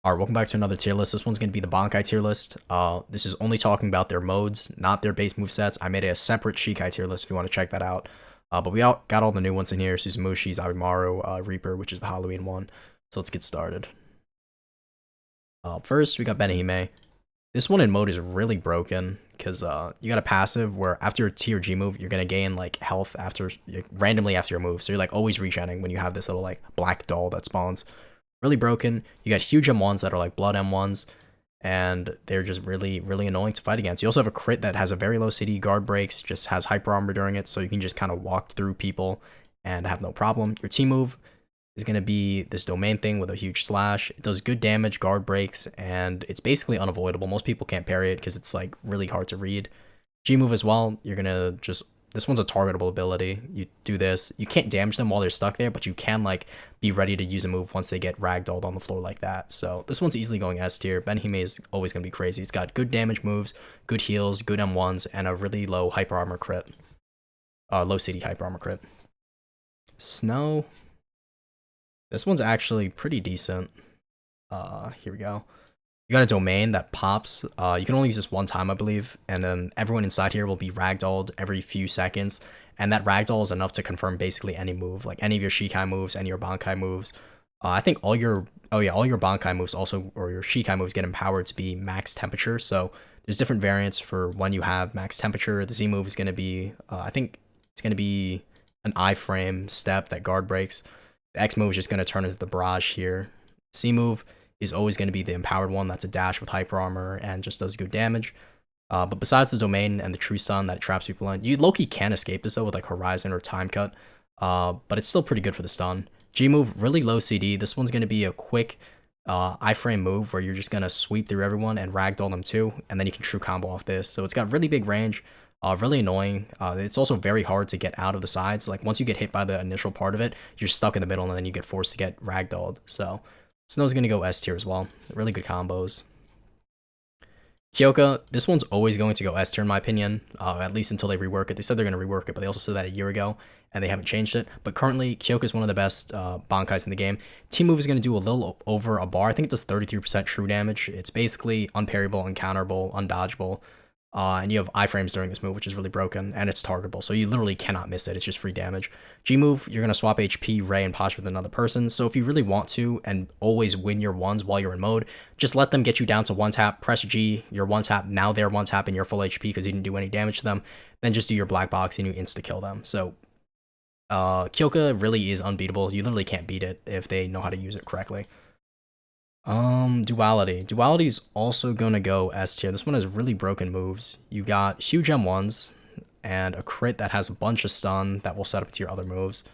Alright, welcome back to another tier list. This one's going to be the Bankai tier list. This is only talking about their modes, not their base movesets. I made a separate Shikai tier list if you want to check that out. But we got all the new ones in here. Suzumushi's, Abimaru, Reaper, which is the Halloween one. So let's get started. First, we got Benihime. This one in mode is really broken because you got a passive where after your T or G move, you're going to gain like health randomly after your move. So you're like always regenning when you have this little like black doll that spawns. Really broken. You got huge M1s that are like blood M1s, and they're just really, really annoying to fight against. You also have a crit that has a very low CD, guard breaks, just has hyper armor during it, so you can just kind of walk through people and have no problem. Your T move is going to be this domain thing with a huge slash. It does good damage, guard breaks, and it's basically unavoidable. Most people can't parry it because it's like really hard to read. G move as well, you're going to just... This one's a targetable ability. You do this. You can't damage them while they're stuck there, but you can like be ready to use a move once they get ragdolled on the floor like that. So this one's easily going S tier. Benihime is always going to be crazy. It's got good damage moves, good heals, good M1s, and a really low hyper armor crit. Low CD hyper armor crit. Snow. This one's actually pretty decent. Here we go. You got a domain that pops. You can only use this one time, I believe, and then everyone inside here will be ragdolled every few seconds, and that ragdoll is enough to confirm basically any move, like any of your Shikai moves, any of your Bankai moves. I think all your Bankai moves also, or your Shikai moves, get empowered to be max temperature. So there's different variants for when you have max temperature. The Z move is going to be, I think it's going to be an iframe step that guard breaks. The X move is just going to turn into the barrage here. C move is always going to be the empowered one. That's a dash with hyper armor and just does good damage. But besides the domain and the true stun that traps people in, you low-key can escape this though with like Horizon or Time Cut. But it's still pretty good for the stun. G move, really low CD. This one's going to be a quick iframe move where you're just going to sweep through everyone and ragdoll them too. And then you can true combo off this. So it's got really big range. Really annoying. It's also very hard to get out of the sides. Like once you get hit by the initial part of it, you're stuck in the middle and then you get forced to get ragdolled. So Snow's going to go S tier as well. Really good combos. Kyoka, this one's always going to go S tier in my opinion, at least until they rework it. They said they're going to rework it, but they also said that a year ago, and they haven't changed it. But currently, Kyoka is one of the best Bankais in the game. Team move is going to do a little over a bar. I think it does 33% true damage. It's basically unparryable, uncounterable, undodgeable. And you have iframes during this move, which is really broken, and it's targetable, so you literally cannot miss it. It's just free damage. G move, you're going to swap HP, Ray, and Posture with another person, so if you really want to and always win your ones while you're in mode, just let them get you down to one tap, press G, your one tap, now they're one tap and you're full HP because you didn't do any damage to them, then just do your black box and you insta-kill them. So, Kyoka really is unbeatable. You literally can't beat it if they know how to use it correctly. Duality. Duality's also gonna go S tier. This one has really broken moves. You got huge M1s and a crit that has a bunch of stun that will set up to your other moves.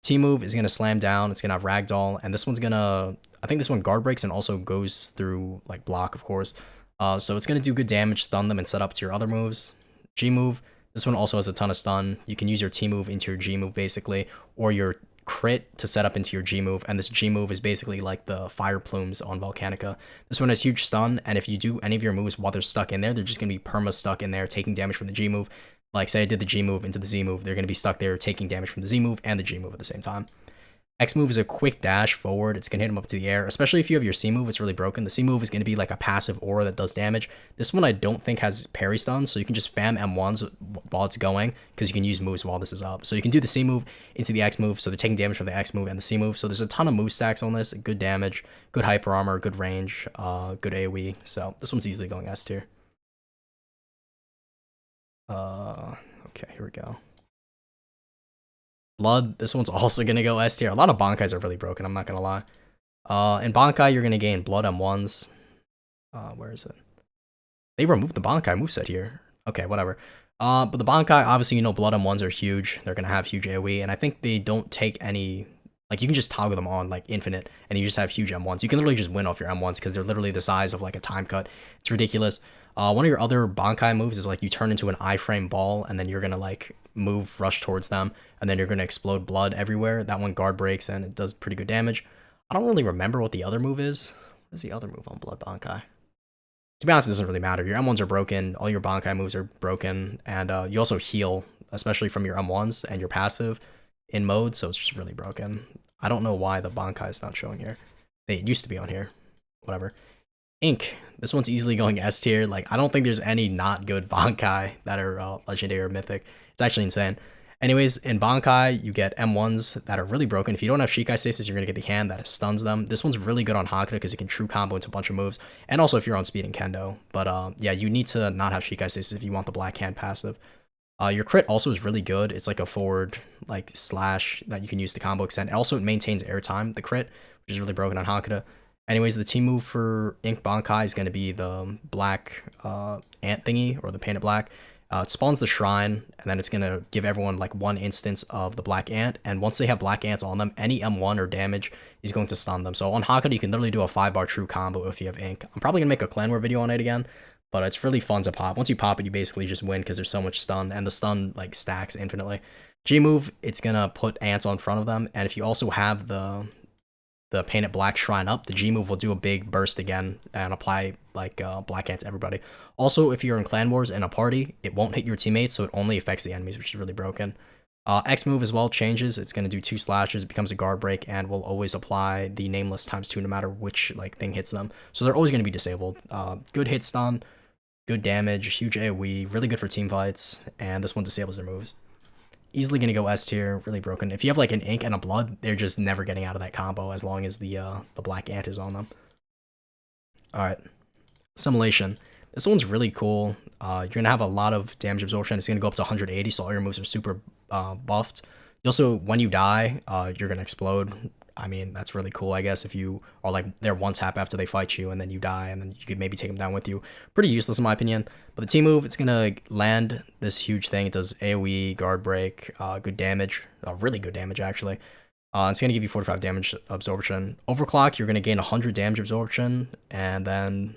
T move is gonna slam down, it's gonna have ragdoll, and this one's gonna, I think this one guard breaks and also goes through like block, of course. So it's gonna do good damage, stun them, and set up to your other moves. G move, this one also has a ton of stun. You can use your T move into your G move basically, or your crit to set up into your G move, and this G move is basically like the fire plumes on Volcanica. This one has huge stun, and if you do any of your moves while they're stuck in there, they're just going to be perma stuck in there taking damage from the G move. Like say I did the G move into the Z move, they're going to be stuck there taking damage from the Z move and the G move at the same time. X move is a quick dash forward. It's going to hit him up to the air, especially if you have your C move. It's really broken. The C move is going to be like a passive aura that does damage. This one I don't think has parry stun, so you can just spam M1s while it's going because you can use moves while this is up. So you can do the C move into the X move, so they're taking damage from the X move and the C move. So there's a ton of move stacks on this. Good damage, good hyper armor, good range, good AoE. So this one's easily going S tier. Okay, here we go. Blood, this one's also going to go S tier. A lot of Bankais are really broken, I'm not going to lie. In Bankai, you're going to gain Blood M1s. Where is it? They removed the Bankai moveset here. Okay, whatever. But the Bankai, obviously, you know, Blood M1s are huge. They're going to have huge AoE, and I think they don't take any... Like, you can just toggle them on, like, infinite, and you just have huge M1s. You can literally just win off your M1s, because they're literally the size of, like, a time cut. It's ridiculous. One of your other Bankai moves is, like, you turn into an iframe ball, and then you're going to, like, rush towards them, and then you're going to explode blood everywhere. That one guard breaks, and it does pretty good damage. I don't really remember what the other move is. What is the other move on Blood Bankai? To be honest, it doesn't really matter. Your M1s are broken, all your Bankai moves are broken, and you also heal, especially from your M1s and your passive in mode, so it's just really broken. I don't know why the Bankai is not showing here. It used to be on here. whatever. Ink. This one's easily going S tier. Like, I don't think there's any not good Bankai that are legendary or mythic. It's actually insane. Anyways, in Bankai, you get M1s that are really broken. If you don't have Shikai stasis, you're going to get the hand that stuns them. This one's really good on Hakuda because it can true combo into a bunch of moves. And also if you're on speed and Kendo. But yeah, you need to not have Shikai stasis if you want the black hand passive. Your crit also is really good. It's like a forward like slash that you can use to combo extend. Also, it maintains airtime, the crit, which is really broken on Hakuda. Anyways, the team move for Ink Bankai is going to be the black ant thingy, or the painted black. It spawns the shrine, and then it's going to give everyone like one instance of the black ant, and once they have black ants on them, any M1 or damage is going to stun them. So on Hakuda, you can literally do a 5-bar true combo if you have Ink. I'm probably going to make a clan war video on it again, but it's really fun to pop. Once you pop it, you basically just win because there's so much stun, and the stun like stacks infinitely. G move, it's going to put ants on front of them, and if you also have the painted black shrine up, the G move will do a big burst again and apply like black ants to everybody. Also, if you're in clan wars in a party, it won't hit your teammates, so it only affects the enemies, which is really broken. X move as well changes. It's going to do 2 slashes, it becomes a guard break, and will always apply the nameless ×2 no matter which like thing hits them. So they're always going to be disabled. Good hit stun, good damage, huge AoE, really good for team fights, and this one disables their moves. Easily going to go S tier, really broken. If you have like an Ink and a Blood, they're just never getting out of that combo as long as the black ant is on them. Alright, Assimilation. This one's really cool. You're going to have a lot of damage absorption. It's going to go up to 180, so all your moves are super buffed. You also, when you die, you're going to explode. I mean, that's really cool, I guess, if you are like there one tap after they fight you and then you die and then you could maybe take them down with you. Pretty useless in my opinion. But the team move, it's going to land this huge thing. It does AoE, guard break, good damage, really good damage actually. It's going to give you 45 damage absorption. Overclock, you're going to gain 100 damage absorption, and then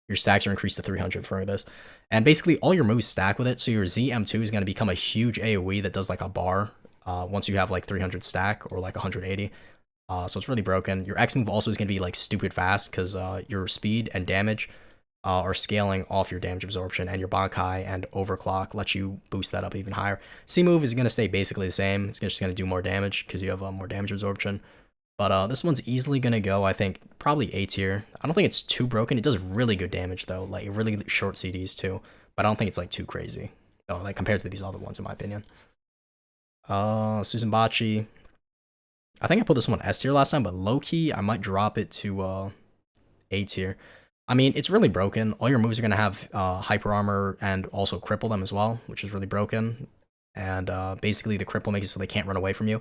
your stacks are increased to 300 for this. And basically all your moves stack with it, so your ZM2 is going to become a huge AoE that does like a bar once you have like 300 stack or like 180. So it's really broken. Your X move also is going to be like stupid fast because your speed and damage are scaling off your damage absorption, and your Bankai and Overclock let you boost that up even higher. C move is going to stay basically the same. It's just going to do more damage because you have more damage absorption. But this one's easily going to go, I think, probably A tier. I don't think it's too broken. It does really good damage though, like really short CDs too. But I don't think it's like too crazy, though, like compared to these other ones in my opinion. Susanbachi. I think I put this one S tier last time, but low-key, I might drop it to A tier. I mean, it's really broken. All your moves are going to have hyper armor and also cripple them as well, which is really broken. And basically, the cripple makes it so they can't run away from you.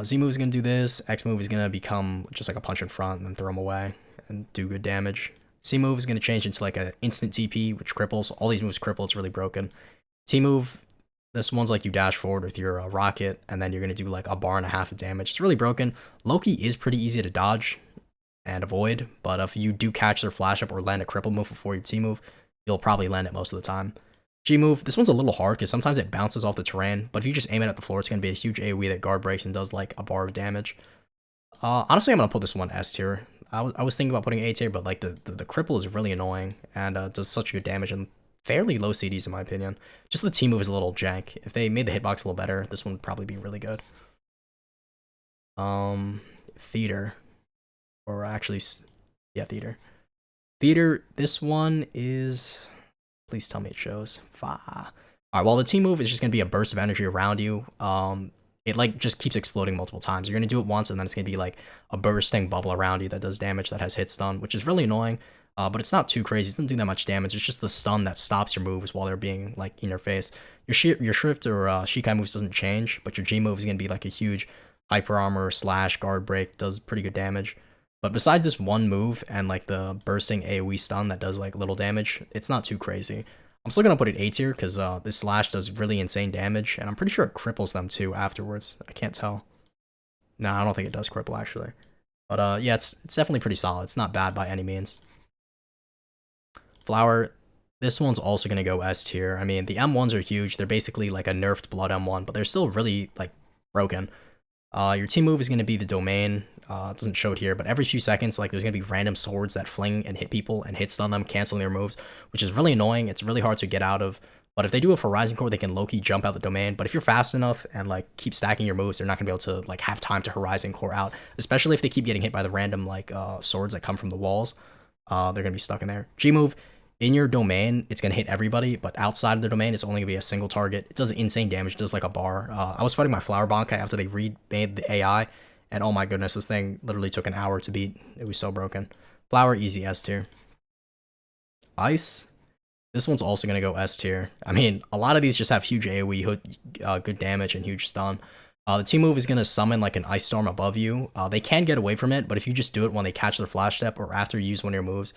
Z move is going to do this. X move is going to become just like a punch in front and then throw them away and do good damage. C move is going to change into like an instant TP, which cripples. All these moves cripple. It's really broken. T move, this one's like you dash forward with your rocket, and then you're going to do like a bar and a half of damage. It's really broken. Loki is pretty easy to dodge and avoid, but if you do catch their flash up or land a cripple move before your T move, you'll probably land it most of the time. G move, this one's a little hard because sometimes it bounces off the terrain, but if you just aim it at the floor, it's going to be a huge AoE that guard breaks and does like a bar of damage. Honestly, I'm going to put this one S tier. I was thinking about putting A tier, but like the cripple is really annoying and does such good damage and fairly low CDs in my opinion. Just the T move is a little jank. If they made the hitbox a little better, this one would probably be really good. Theater. Or actually, yeah, Theater. Theater, this one is... Please tell me it shows. Alright, well, the T move is just going to be a burst of energy around you. It like just keeps exploding multiple times. You're going to do it once, and then it's going to be like a bursting bubble around you that does damage that has hit stun, which is really annoying. But it's not too crazy. It doesn't do that much damage. It's just the stun that stops your moves while they're being like in your face. Your Shrift or Shikai moves doesn't change, but your G move is going to be like a huge hyper armor slash guard break. Does pretty good damage. But besides this one move and like the bursting AoE stun that does like little damage, it's not too crazy. I'm still going to put it A tier because this slash does really insane damage, and I'm pretty sure it cripples them too afterwards. I can't tell. No, I don't think it does cripple actually. But yeah, it's definitely pretty solid. It's not bad by any means. Flower, this one's also going to go S tier. I mean, the M1s are huge. They're basically like a nerfed Blood M1, but they're still really like broken. Your team move is going to be the Domain. It doesn't show it here, but every few seconds, like there's going to be random swords that fling and hit people and hit stun them, canceling their moves, which is really annoying. It's really hard to get out of, But if they do a Horizon Core, they can low-key jump out the domain. But if you're fast enough and like keep stacking your moves, they're not gonna be able to like have time to Horizon Core out. Especially if they keep getting hit by the random like swords that come from the walls. They're gonna be stuck in there. G move in your domain, it's gonna hit everybody, but outside of the domain, it's only gonna be a single target. It does insane damage, it does like a bar. I was fighting my Flower Bankai after they remade the AI, and oh my goodness, this thing literally took an hour to beat. It was so broken. Flower, easy S tier. Ice, this one's also gonna go S tier. I mean, a lot of these just have huge AoE, good damage, and huge stun. The team move is gonna summon like an ice storm above you. They can get away from it, but if you just do it when they catch their flash step or after you use one of your moves,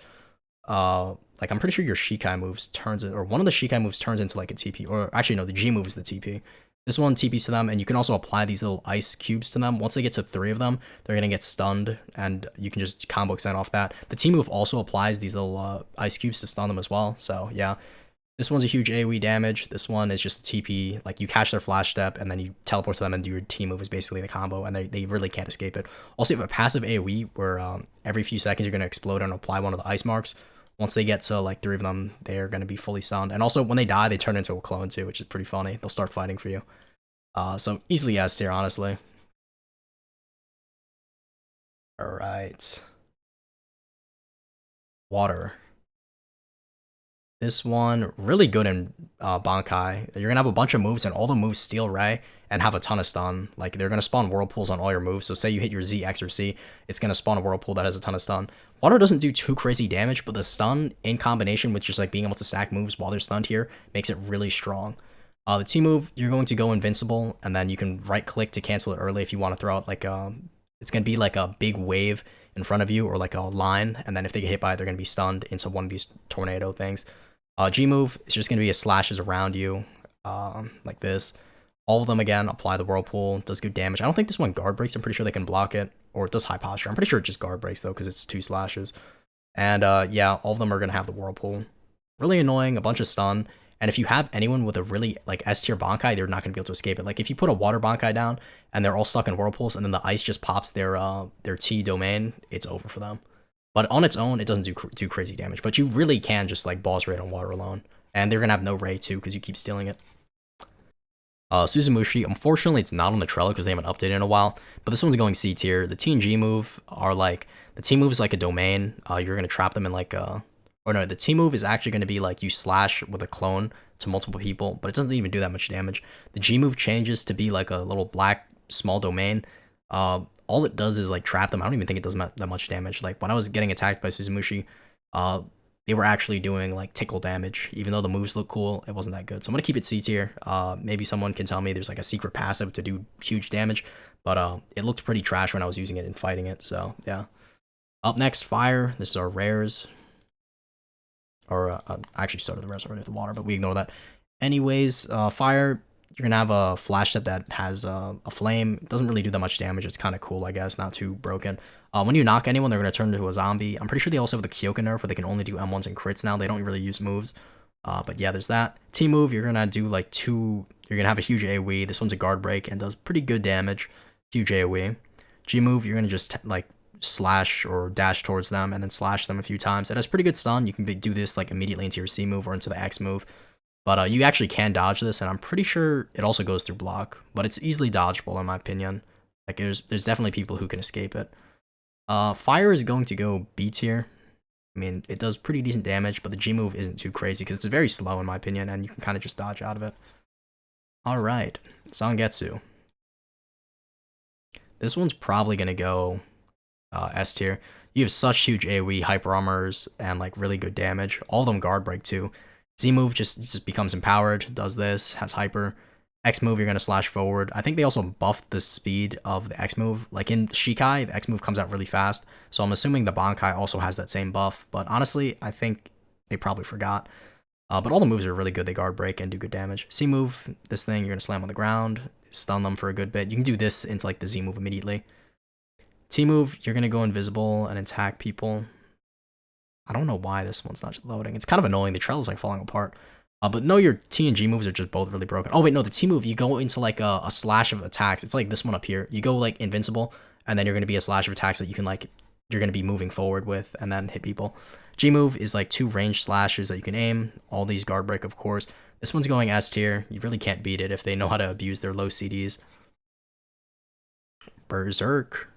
like I'm pretty sure your Shikai moves turns it, or one of the Shikai moves turns into like a TP, or actually no, the G move is the TP. This one TPs to them, and you can also apply these little ice cubes to them. Once they get to 3 of them, they're gonna get stunned, and you can just combo extend off that. The T move also applies these little ice cubes to stun them as well. So yeah, this one's a huge AoE damage. This one is just a TP, like you catch their flash step, and then you teleport to them, and your T move is basically the combo, and they really can't escape it. Also, you have a passive AoE where every few seconds you're gonna explode and apply one of the ice marks. Once they get to like 3 of them, they're going to be fully stunned. And also, when they die, they turn into a clone too, which is pretty funny. They'll start fighting for you. So easily S tier, honestly. Alright. Water. This one, really good in Bankai. You're going to have a bunch of moves, and all the moves steal Ray and have a ton of stun. Like, they're going to spawn whirlpools on all your moves. So say you hit your Z, X, or C, it's going to spawn a whirlpool that has a ton of stun. Water doesn't do too crazy damage, but the stun in combination with just like being able to stack moves while they're stunned here makes it really strong. The T move, you're going to go invincible, and then you can right click to cancel it early if you want to throw out like it's going to be like a big wave in front of you or like a line, and then if they get hit by it, they're going to be stunned into one of these tornado things. G move is just going to be a slashes around you, like this. All of them again apply the whirlpool, does good damage. I don't think this one guard breaks. I'm pretty sure they can block it, or it does high posture. I'm pretty sure it just guard breaks though because it's 2 slashes. And yeah, all of them are gonna have the whirlpool. Really annoying, a bunch of stun. And if you have anyone with a really like S tier Bankai, they're not gonna be able to escape it. Like if you put a water Bankai down and they're all stuck in whirlpools, and then the ice just pops their T domain, it's over for them. But on its own, it doesn't do crazy damage. But you really can just like boss raid on water alone, and they're gonna have no Ray too because you keep stealing it. Suzumushi, unfortunately, it's not on the Trello because they haven't updated in a while, but this one's going C tier. The T and G move are like, the T move is like a domain. You're going to trap them in like or no, the T move is actually going to be like you slash with a clone to multiple people, but it doesn't even do that much damage. The G move changes to be like a little black small domain. All it does is like trap them. I don't even think it does that much damage. Like when I was getting attacked by Suzumushi, they were actually doing like tickle damage. Even though the moves look cool, it wasn't that good. So I'm gonna keep it C tier. Maybe someone can tell me there's like a secret passive to do huge damage, but it looked pretty trash when I was using it and fighting it. So yeah. Up next, fire. This is our rares. Or I actually started the rares already with the water, but we ignore that. Anyways, fire. You're gonna have a flash step that has a flame. It doesn't really do that much damage. It's kind of cool, I guess. Not too broken. When you knock anyone, they're going to turn into a zombie. I'm pretty sure they also have the Kyoka nerf where they can only do M1s and crits now. They don't really use moves. But yeah, there's that. T move, you're going to do like 2... You're going to have a huge AoE. This one's a guard break and does pretty good damage. Huge AoE. G move, you're going to just like slash or dash towards them and then slash them a few times. It has pretty good stun. You can do this like immediately into your C move or into the X move. But you actually can dodge this, and I'm pretty sure it also goes through block. But it's easily dodgeable in my opinion. Like there's definitely people who can escape it. Fire is going to go B tier. I mean, it does pretty decent damage, but the G move isn't too crazy because it's very slow in my opinion, and you can kind of just dodge out of it. Alright, Zangetsu. This one's probably going to go S tier. You have such huge AoE, hyper armors, and like really good damage. All of them guard break too. Z move just becomes empowered, does this, has hyper. X move, you're going to slash forward. I think they also buffed the speed of the X move. Like in Shikai, the X move comes out really fast. So I'm assuming the Bankai also has that same buff. But honestly, I think they probably forgot. But all the moves are really good. They guard break and do good damage. C move, this thing, you're going to slam on the ground, stun them for a good bit. You can do this into like the Z move immediately. T move, you're going to go invisible and attack people. I don't know why this one's not loading. It's kind of annoying. The trail's like falling apart. But no, your T and G moves are just both really broken. Oh wait, no, the T move, you go into like a slash of attacks. It's like this one up here. You go like invincible, and then you're going to be a slash of attacks that you can like, you're going to be moving forward with and then hit people. G move is like 2 ranged slashes that you can aim. All these guard break, of course. This one's going S tier. You really can't beat it if they know how to abuse their low CDs. Berserk.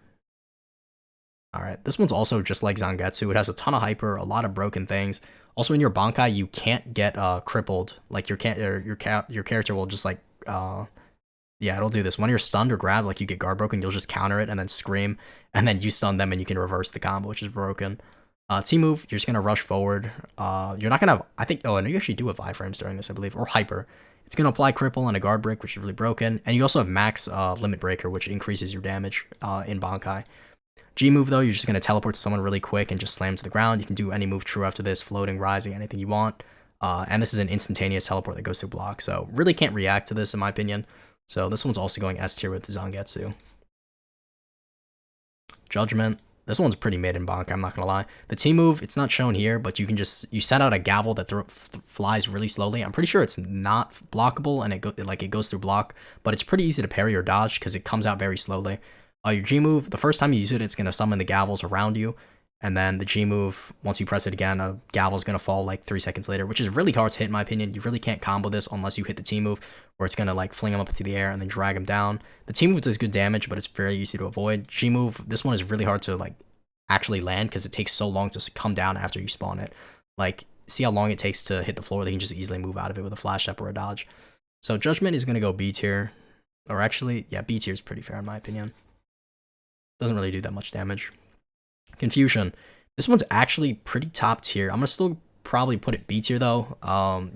Alright, this one's also just like Zangetsu. It has a ton of hyper, a lot of broken things. Also, in your Bankai, you can't get crippled. Like, your character will just, like, yeah, it'll do this. When you're stunned or grabbed, like, you get guard broken, you'll just counter it and then scream, and then you stun them and you can reverse the combo, which is broken. T move, you're just gonna rush forward. You're not gonna have, I think, oh, no, you actually do have iframes during this, I believe, or hyper. It's gonna apply cripple and a guard break, which is really broken, and you also have max limit breaker, which increases your damage in Bankai. G move though, you're just gonna teleport to someone really quick and just slam to the ground. You can do any move true after this, floating, rising, anything you want. And this is an instantaneous teleport that goes through block, so really can't react to this in my opinion. So this one's also going S tier with Zangetsu. Judgment. This one's pretty mid in Bankai, I'm not gonna lie. The T move, it's not shown here, but you can just, you send out a gavel that flies really slowly. I'm pretty sure it's not blockable and it goes through block, but it's pretty easy to parry or dodge because it comes out very slowly. Your G move, the first time you use it, it's gonna summon the gavels around you, and then the G move, once you press it again, a gavel's gonna fall like 3 seconds later, which is really hard to hit in my opinion. You really can't combo this unless you hit the T move, where it's gonna like fling them up into the air and then drag them down. The T move does good damage, but it's very easy to avoid. G move, this one is really hard to like actually land because it takes so long to come down after you spawn it. Like, see how long it takes to hit the floor, they can just easily move out of it with a flash step or a dodge. So Judgment is gonna go B tier, or actually, yeah, B tier is pretty fair in my opinion. Doesn't really do that much damage. Confusion. This one's actually pretty top tier. I'm gonna still probably put it B tier though.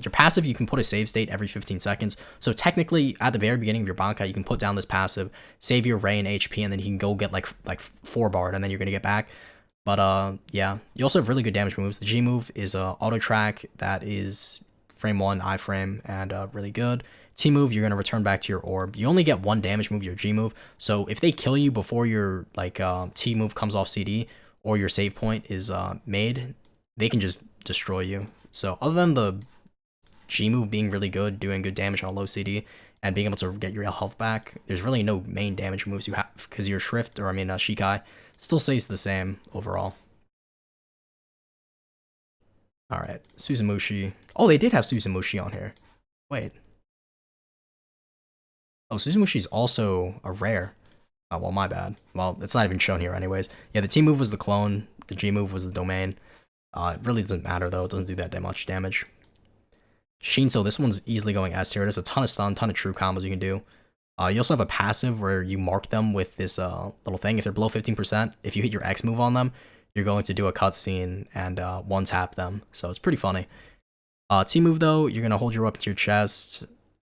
Your passive, you can put a save state every 15 seconds. So technically, at the very beginning of your Bankai, you can put down this passive, save your Ray and HP, and then you can go get like 4 bard, and then you're gonna get back. But yeah, you also have really good damage moves. The G move is auto track that is frame 1, iframe, and really good. T move, you're gonna return back to your orb. You only get 1 damage move, your G move. So if they kill you before your like T move comes off CD or your save point is made, they can just destroy you. So other than the G move being really good, doing good damage on a low CD, and being able to get your health back, there's really no main damage moves you have because your Shrift, or I mean Shikai, still stays the same overall. All right, Suzumushi. Oh, they did have Suzumushi on here. Wait. Oh, Suzumushi's also a rare. Oh, well, my bad. Well, it's not even shown here anyways. Yeah, the T move was the clone. The G move was the domain. It really doesn't matter, though. It doesn't do that much damage. Shinso, this one's easily going S tier. There's a ton of stun, ton of true combos you can do. You also have a passive where you mark them with this little thing. If they're below 15%, if you hit your X move on them, you're going to do a cutscene and one-tap them. So it's pretty funny. T move, though, you're going to hold your weapon to your chest.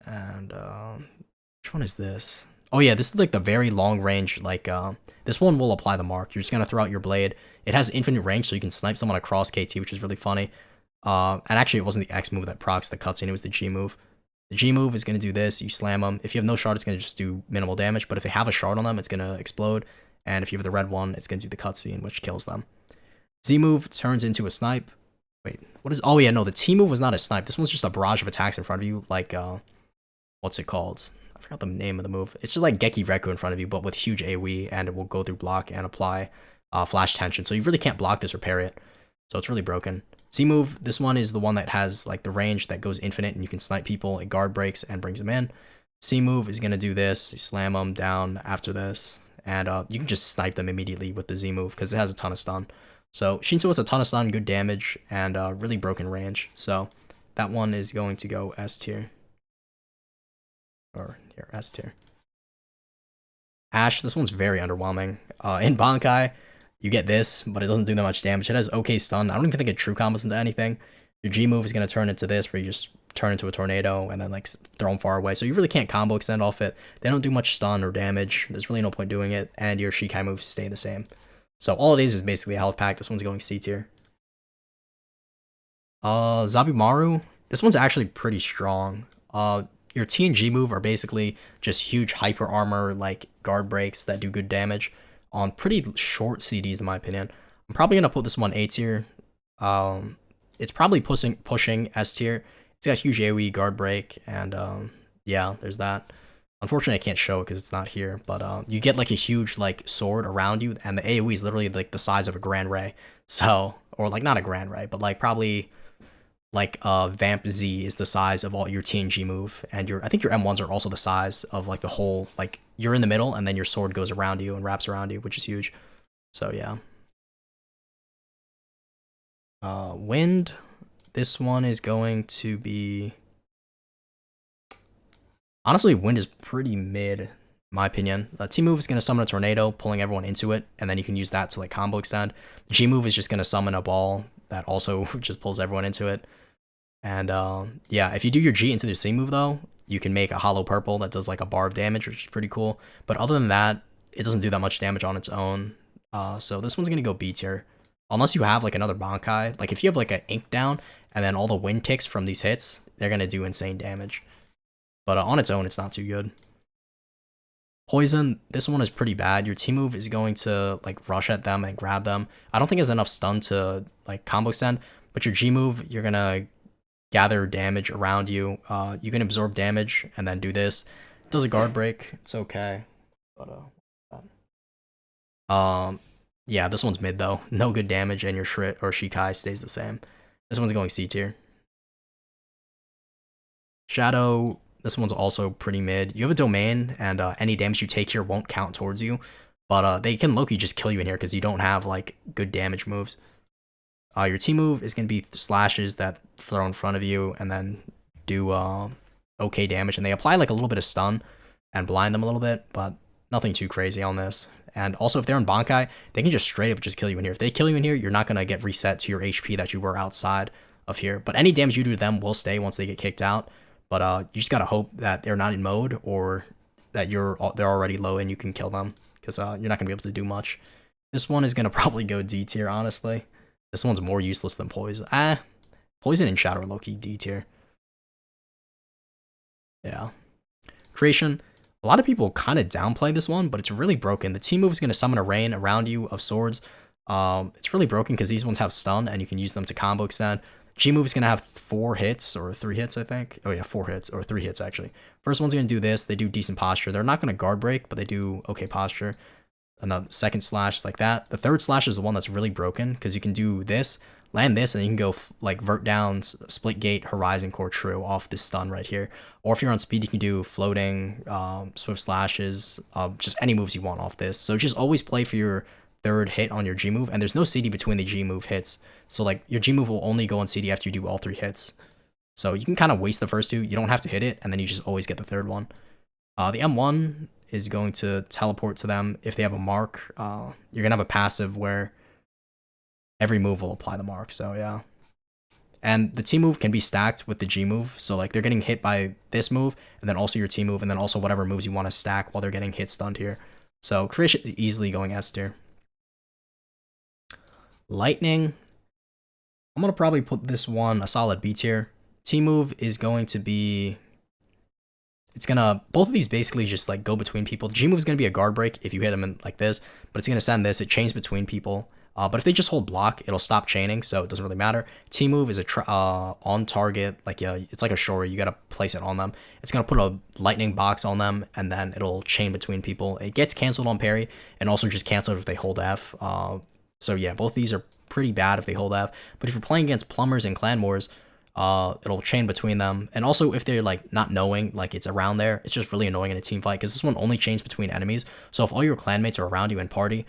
And which one is this? Oh yeah, this is like the very long range, like this one will apply the mark. You're just gonna throw out your blade. It has infinite range, so you can snipe someone across KT, which is really funny. And actually it wasn't the X move that procs the cutscene, it was the G move. The G move is gonna do this, you slam them. If you have no shard, it's gonna just do minimal damage, but if they have a shard on them, it's gonna explode. And if you have the red one, it's gonna do the cutscene, which kills them. Z move turns into a snipe. Wait, what is, oh yeah, no, the T move was not a snipe. This one's just a barrage of attacks in front of you, like what's it called? I forgot the name of the move. It's just like Geki Reku in front of you, but with huge AoE, and it will go through block and apply flash tension. So you really can't block this or parry it. So it's really broken. Z move, this one is the one that has like the range that goes infinite, and you can snipe people. It guard breaks and brings them in. C move is gonna do this. You slam them down after this, and you can just snipe them immediately with the Z move because it has a ton of stun. So Shinso has a ton of stun, good damage, and really broken range. So that one is going to go S tier. Or here, S tier. Ash, this one's very underwhelming. In Bankai, you get this, but it doesn't do that much damage. It has okay stun. I don't even think it true combos into anything. Your G move is going to turn into this, where you just turn into a tornado and then like throw them far away. So you really can't combo extend off it. They don't do much stun or damage. There's really no point doing it. And your Shikai moves stay the same. So all it is basically a health pack. This one's going C tier. Zabumaru, this one's actually pretty strong. Your T and G move are basically just huge hyper armor, like guard breaks that do good damage on pretty short CDs, in my opinion. I'm probably gonna put this one A tier. It's probably pushing S tier. It's got huge AoE guard break, and yeah, there's that. Unfortunately, I can't show it because it's not here, but you get like a huge like sword around you, and the AoE is literally like the size of a Grand Ray. So, or like not a Grand Ray, but like probably like Vamp Z is the size of all your TNG move, and I think your M1s are also the size of like the whole, like you're in the middle and then your sword goes around you and wraps around you, which is huge. So yeah. Wind. This one is going to be, honestly, wind is pretty mid, in my opinion. T move is going to summon a tornado, pulling everyone into it, and then you can use that to like combo extend. G move is just going to summon a ball that also just pulls everyone into it. And yeah, if you do your G into the C move though, you can make a hollow purple that does like a bar of damage, which is pretty cool. But other than that, it doesn't do that much damage on its own. So this one's going to go B tier. Unless you have like another Bankai. Like if you have like an ink down and then all the wind ticks from these hits, they're going to do insane damage. But on its own, it's not too good. Poison, this one is pretty bad. Your T move is going to like rush at them and grab them. I don't think it has enough stun to like combo extend, but your G move, you're going to gather damage around you. You can absorb damage and then do this. It does a guard break. It's okay. But yeah, this one's mid though. No good damage, and your Shrit or Shikai stays the same. This one's going C tier. Shadow, this one's also pretty mid. You have a domain, and any damage you take here won't count towards you. But they can Loki just kill you in here because you don't have like good damage moves. Your T move is going to be slashes that throw in front of you and then do okay damage. And they apply like a little bit of stun and blind them a little bit, but nothing too crazy on this. And also, if they're in Bankai, they can just straight up just kill you in here. If they kill you in here, you're not going to get reset to your HP that you were outside of here. But any damage you do to them will stay once they get kicked out. But you just got to hope that they're not in mode or that they're already low and you can kill them, because you're not going to be able to do much. This one is going to probably go D tier, honestly. This one's more useless than Poison. Poison and Shadow are low-key D tier. Yeah. Creation. A lot of people kind of downplay this one, but it's really broken. The T move is going to summon a rain around you of swords. It's really broken because these ones have stun and you can use them to combo extend. G move is going to have 4 hits or 3 hits, I think. Oh yeah, 4 hits or 3 hits actually. First one's going to do this. They do decent posture. They're not going to guard break, but they do okay posture. Another second slash like that. The third slash is the one that's really broken because you can do this, land this, and you can go like vert down, split gate, horizon core true off this stun right here. Or if you're on speed, you can do floating, swift slashes, just any moves you want off this. So just always play for your third hit on your G move, and there's no CD between the G move hits. So like your G move will only go on CD after you do all 3 hits. So you can kind of waste the first 2. You don't have to hit it, and then you just always get the third one. The M1 is going to teleport to them if they have a mark. You're gonna have a passive where every move will apply the mark. So yeah. And the T move can be stacked with the G move. So like they're getting hit by this move, and then also your T move, and then also whatever moves you want to stack while they're getting hit stunned here. So Creation is easily going S tier. Lightning. I'm gonna probably put this one a solid B tier. T move is going to be, it's gonna, both of these basically just like go between people. G move is gonna be a guard break if you hit them in like this, but it's gonna send this. It chains between people. But if they just hold block, it'll stop chaining, so it doesn't really matter. T move is a on target, like it's like a shore. You gotta place it on them. It's gonna put a lightning box on them, and then it'll chain between people. It gets canceled on parry, and also just canceled if they hold F. So yeah, both these are pretty bad if they hold F. But if you're playing against plumbers and clan wars, it'll chain between them. And also if they're like not knowing like it's around there, it's just really annoying in a team fight because this one only chains between enemies. So if all your clanmates are around you in party,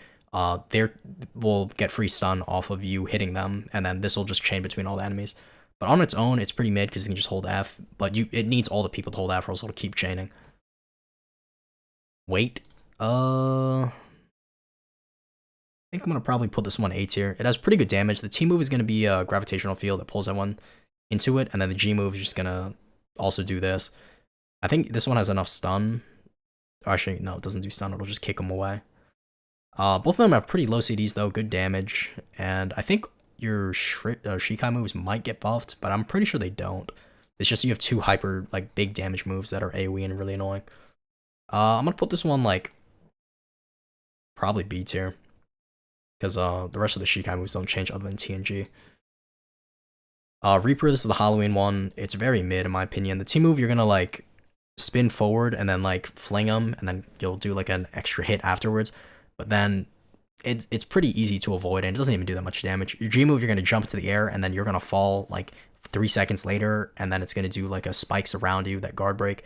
they will get free stun off of you hitting them, and then this will just chain between all the enemies. But on its own, it's pretty mid because you can just hold F. But it needs all the people to hold F, or else it'll keep chaining. Wait, I think I'm gonna probably put this one A tier. It has pretty good damage. The T move is gonna be a gravitational field that pulls everyone into it, and then the G move is just gonna also do this. I think this one has enough stun. Actually, no, it doesn't do stun. It'll just kick them away. Both of them have pretty low CDs though, good damage, and I think your Shikai moves might get buffed, but I'm pretty sure they don't. It's just you have 2 hyper like big damage moves that are AoE and really annoying. I'm gonna put this one like probably B tier because the rest of the Shikai moves don't change other than TNG. Reaper, this is the Halloween one. It's very mid in my opinion. The T move, you're gonna like spin forward and then like fling them, and then you'll do like an extra hit afterwards. But then it's pretty easy to avoid, and it doesn't even do that much damage. Your G move, you're gonna jump into the air, and then you're gonna fall like 3 seconds later, and then it's gonna do like a spikes around you that guard break.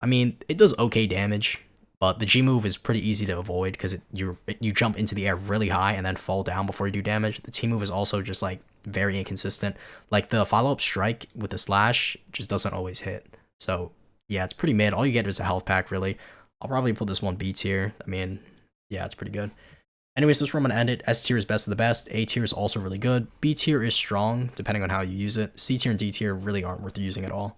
I mean, it does okay damage, but the G move is pretty easy to avoid because you jump into the air really high and then fall down before you do damage. The T move is also just like very inconsistent. Like the follow up strike with the slash just doesn't always hit. So yeah, it's pretty mid. All you get is a health pack really. I'll probably put this one B tier. I mean, yeah, it's pretty good. Anyways, this is where I'm gonna end it. S tier is best of the best. A tier is also really good. B tier is strong depending on how you use it. C tier and D tier really aren't worth using at all.